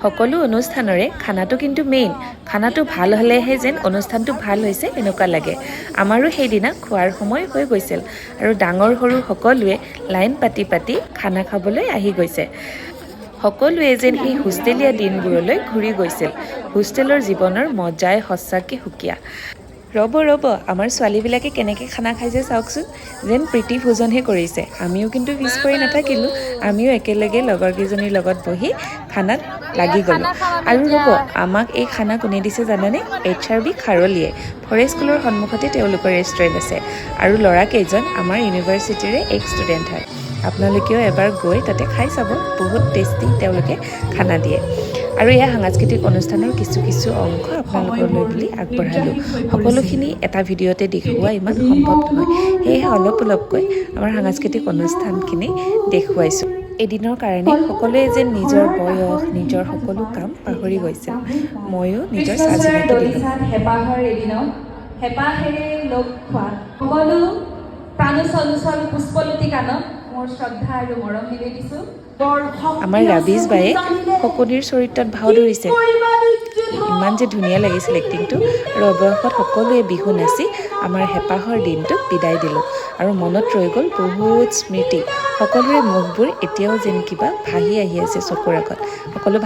সকলো অনুষ্ঠানৰে খানাটো কিন্তু মেইন খানাটো ভাল হ'লেহে যেন অনুষ্ঠানটো ভাল হৈছে এনেকুৱা লাগে আমাৰো সেইদিনা খোৱাৰ সময় হৈ গৈছিল আৰু ডাঙৰ সৰু সকলোৱে লাইন পাতি পাতি খানা খাবলৈ আহি গৈছে সকলোৱে যেন সেই হোষ্টেলীয়া দিনবোৰলৈ ঘূৰি গৈছিল হোষ্টেলৰ জীৱনৰ মজাই সঁচাকৈ সুকীয়া ৰ'ব আমাৰ ছোৱালীবিলাকে কেনেকৈ খানা খাইছে চাওকচোন যেন প্ৰীতি ভোজনহে কৰিছে আমিও কিন্তু পিছ পৰি নাথাকিলোঁ আমিও একেলগে লগৰকেইজনীৰ লগত বহি খানাত লাগি গ'লোঁ আৰু ৰ'ব আমাক এই খানা কোনে দিছে জানেনে HRB খাৰলিয়ে ফৰেষ্ট স্কুলৰ সন্মুখতে তেওঁলোকৰ ৰেষ্টুৰেণ্ট আছে আৰু ল'ৰাকেইজন আমাৰ ইউনিভাৰ্চিটিৰে ষ্টুডেণ্ট হয় আপোনালোকেও এবাৰ গৈ তাতে খাই চাব বহুত টেষ্টি তেওঁলোকে খানা দিয়ে আৰু এয়া সাংস্কৃতিক অনুষ্ঠানৰ কিছু অংশ আপোনালোকলৈ বুলি আগবঢ়ালোঁ সকলোখিনি এটা ভিডিঅ'তে দেখুওৱা ইমান সম্ভৱ নহয় সেয়েহে অলপকৈ আমাৰ সাংস্কৃতিক অনুষ্ঠানখিনি দেখুৱাইছোঁ এদিনৰ কাৰণে সকলোৱে যেন নিজৰ বয়স নিজৰ সকলো কাম পাহৰি গৈছে ময়ো নিজৰ স্বাধীনতা দিলোঁ হেঁপাহৰ এদিনত হেঁপাহেৰে লগ খোৱা সকলো প্ৰাণচঞ্চল পুষ্পলতি কাণত মোৰ শ্ৰদ্ধা আৰু মৰম নিবেদিছোঁ আমাৰ ৰাবিজ বায়ে শকুনিৰ চৰিত্ৰত ভাও ধৰিছে ইমান যে ধুনীয়া লাগিছিল এক্টিংটো আৰু অৱশেষত সকলোৱে বিহু নাচি আমাৰ হেঁপাহৰ দিনটোক বিদায় দিলোঁ আৰু মনত ৰৈ গ'ল বহুত স্মৃতি সকলোৰে মুখবোৰ এতিয়াও যেন কিবা ভাহি আহি আছে চকুৰ আগত সকলো